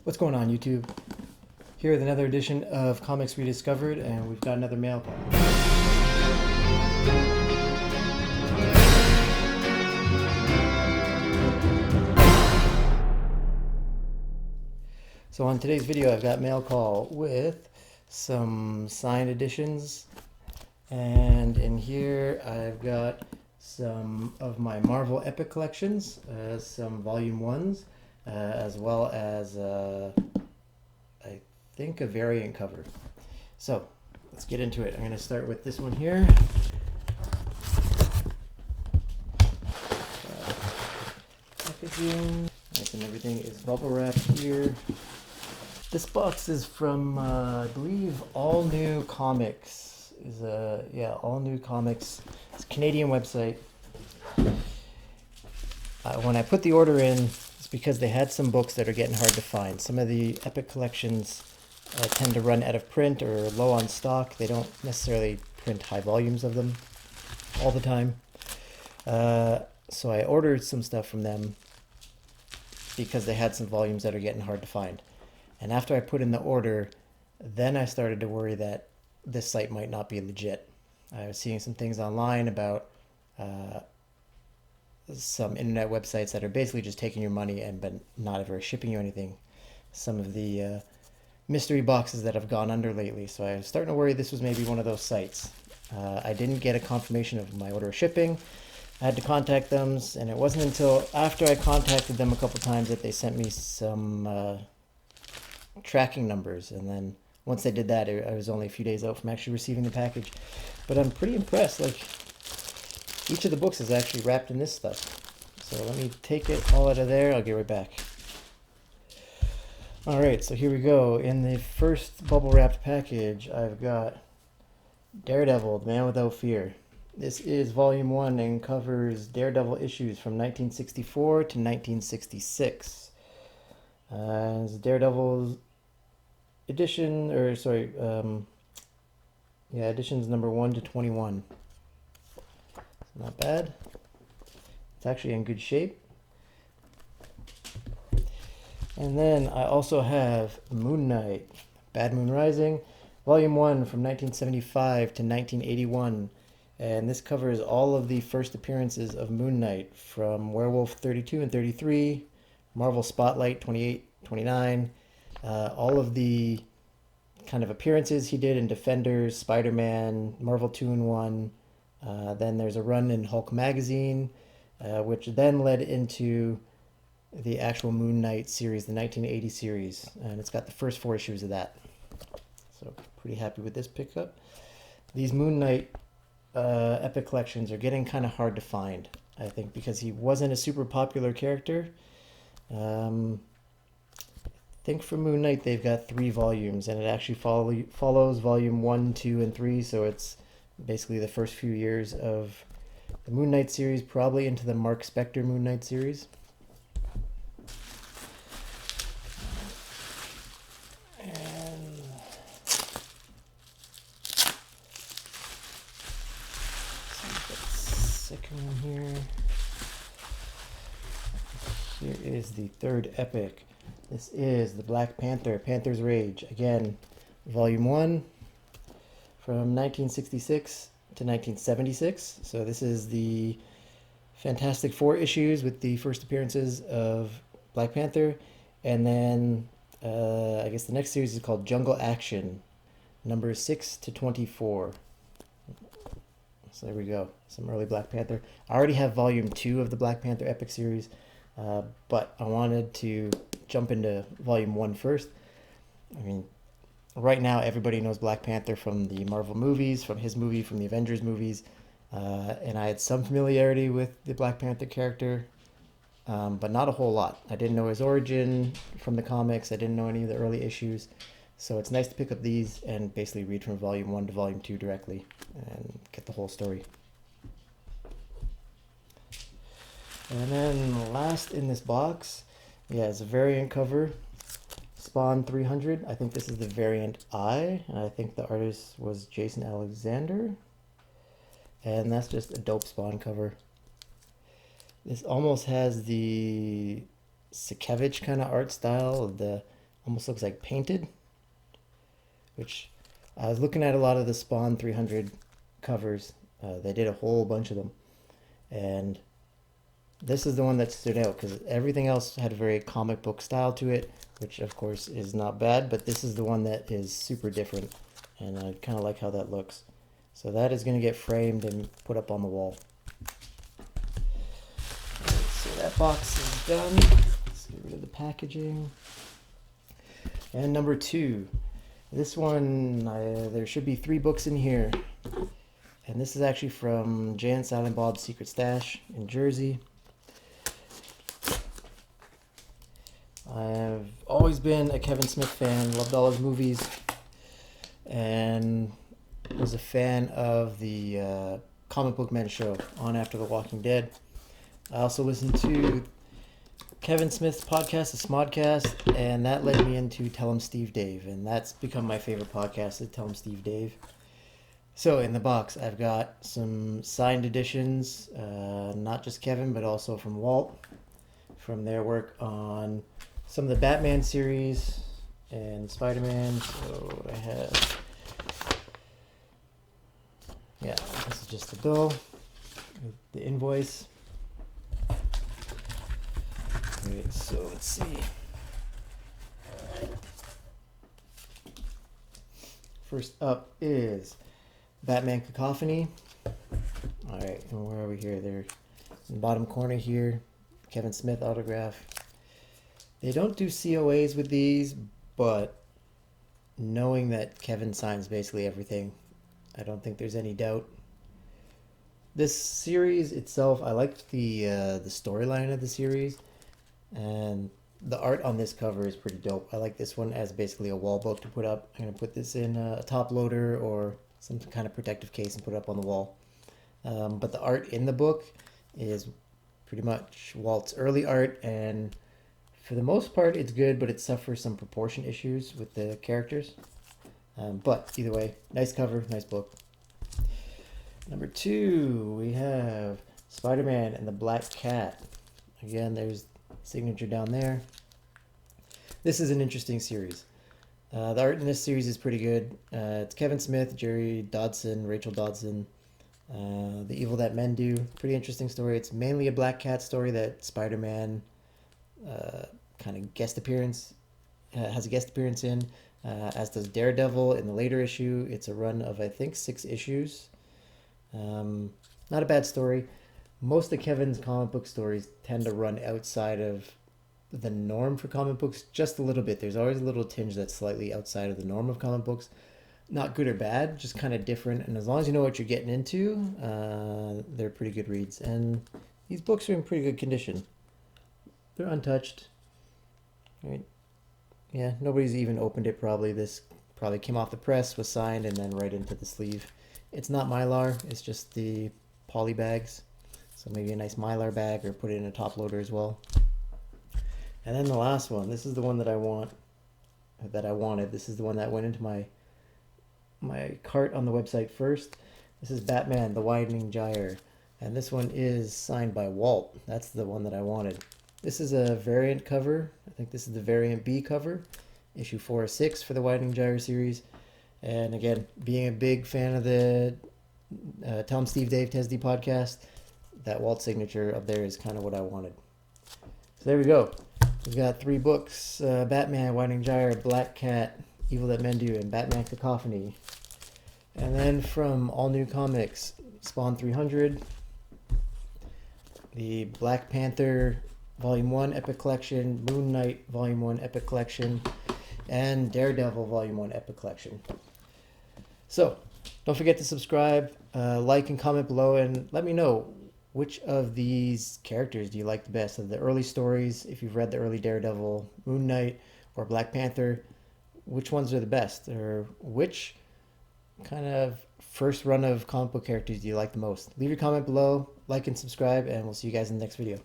What's going on, YouTube? Here with another edition of Comics Rediscovered, and we've got another mail call. So on today's video, I've got mail call with some signed editions, and in here I've got some of my Marvel Epic collections, some Volume 1s, as well as I think a variant cover. So let's get into it. I'm going to start with this one here. Packaging, nice, and everything is bubble wrapped here. This box is from I believe All New Comics. All New Comics. It's a Canadian website. When I put the order in, it's because they had some books that are getting hard to find. Some of the Epic collections tend to run out of print or low on stock. They don't necessarily print high volumes of them all the time. So I ordered some stuff from them because they had some volumes that are getting hard to find. And after I put in the order, then I started to worry that this site might not be legit. I was seeing some things online about some internet websites that are basically just taking your money but not ever shipping you anything. Some of the mystery boxes that have gone under lately. So I was starting to worry this was maybe one of those sites. I didn't get a confirmation of my order of shipping. I had to contact them, and it wasn't until after I contacted them a couple times that they sent me some tracking numbers, and then once they did that, I was only a few days out from actually receiving the package. But I'm pretty impressed. Like, each of the books is actually wrapped in this stuff. So let me take it all out of there. I'll get right back. All right, so here we go. In the first bubble wrapped package, I've got Daredevil, The Man Without Fear. This is volume 1 and covers Daredevil issues from 1964 to 1966. It's Daredevil's edition, editions number 1 to 21. Not bad. It's actually in good shape. And then I also have Moon Knight, Bad Moon Rising, volume 1 from 1975 to 1981. And this covers all of the first appearances of Moon Knight from Werewolf 32 and 33, Marvel Spotlight 28, 29, all of the kind of appearances he did in Defenders, Spider-Man, Marvel 2-in-1. Then there's a run in Hulk magazine, which then led into the actual Moon Knight series, the 1980 series. And it's got the first 4 issues of that. So pretty happy with this pickup. These Moon Knight Epic collections are getting kind of hard to find, I think, because he wasn't a super popular character. I think for Moon Knight they've got 3 volumes, and it actually follows volume 1, 2, and 3, so it's basically the first few years of the Moon Knight series, probably into the Mark Spector Moon Knight series. And second one here. Here is the third epic. This is the Black Panther, Panther's Rage. Again, volume 1 from 1966 to 1976. So this is the Fantastic Four issues with the first appearances of Black Panther. And then I guess the next series is called Jungle Action, numbers 6 to 24. So there we go, some early Black Panther. I already have volume 2 of the Black Panther Epic series, but I wanted to jump into volume 1 first. I mean, right now everybody knows Black Panther from the Marvel movies, from his movie, from the Avengers movies, and I had some familiarity with the Black Panther character, but not a whole lot. I didn't know his origin from the comics. I didn't know any of the early issues. So it's nice to pick up these and basically read from volume 1 to volume 2 directly and get the whole story. And then last in this box, it's a variant cover, Spawn 300. I think this is the variant I, and I think the artist was Jason Alexander. And that's just a dope Spawn cover. This almost has the Sienkiewicz kind of art style of the almost looks like painted, which I was looking at a lot of the Spawn 300 covers. They did a whole bunch of them, and this is the one that stood out because everything else had a very comic book style to it, which of course is not bad, but this is the one that is super different, and I kind of like how that looks. So that is going to get framed and put up on the wall. So that box is done. Let's get rid of the packaging. And number 2. This one, there should be 3 books in here. And this is actually from Jay&SilentBob's Secret Stash in Jersey. I've always been a Kevin Smith fan, loved all his movies, and was a fan of the Comic Book Men show on after The Walking Dead. I also listened to Kevin Smith's podcast, the Smodcast, and that led me into Tell 'em Steve Dave, and that's become my favorite podcast, the Tell 'em Steve Dave. So in the box, I've got some signed editions, not just Kevin, but also from Walt, from their work on some of the Batman series and Spider-Man. So I have, yeah, this is just the bill, the invoice. Okay, so let's see. First up is Batman Cacophony. All right, and where are we here? They're in the bottom corner here. Kevin Smith autograph. They don't do COAs with these, but knowing that Kevin signs basically everything, I don't think there's any doubt. This series itself, I liked the storyline of the series, and the art on this cover is pretty dope. I like this one as basically a wall book to put up. I'm going to put this in a top loader or some kind of protective case and put it up on the wall. But the art in the book is pretty much Walt's early art, and for the most part it's good, but it suffers some proportion issues with the characters. But either way, nice cover, nice book. Number 2, we have Spider-Man and the Black Cat. Again, there's signature down there. This is an interesting series. The art in this series is pretty good. It's Kevin Smith, Jerry Dodson, Rachel Dodson. The Evil That Men Do. Pretty interesting story. It's mainly a Black Cat story that Spider-Man kind of has a guest appearance in, as does Daredevil in the later issue. It's a run of, I think, 6 issues. Not a bad story. Most of Kevin's comic book stories tend to run outside of the norm for comic books just a little bit. There's always a little tinge that's slightly outside of the norm of comic books. Not good or bad, just kind of different. And as long as you know what you're getting into, they're pretty good reads. And these books are in pretty good condition. They're untouched. Right? Yeah, nobody's even opened it probably. This probably came off the press, was signed, and then right into the sleeve. It's not Mylar, it's just the poly bags. So maybe a nice Mylar bag, or put it in a top loader as well. And then the last one, this is the one that I wanted. This is the one that went into my cart on the website first. This is Batman, The Widening Gyre. And this one is signed by Walt. That's the one that I wanted. This is a variant cover. I think this is the variant B cover. Issue 4 or 6 for the Widening Gyre series. And again, being a big fan of the Tell 'em Steve Dave Tesdy podcast, that Walt signature up there is kind of what I wanted. So there we go. We've got 3 books. Batman, Widening Gyre, Black Cat, Evil That Men Do, and Batman Cacophony. And then from All New Comics, Spawn 300, the Black Panther Volume 1 Epic Collection, Moon Knight Volume 1 Epic Collection, and Daredevil Volume 1 Epic Collection. So, don't forget to subscribe, like and comment below, and let me know which of these characters do you like the best, of the early stories, if you've read the early Daredevil, Moon Knight, or Black Panther. Which ones are the best, or which kind of first run of comic book characters do you like the most? Leave your comment below, like and subscribe, and we'll see you guys in the next video.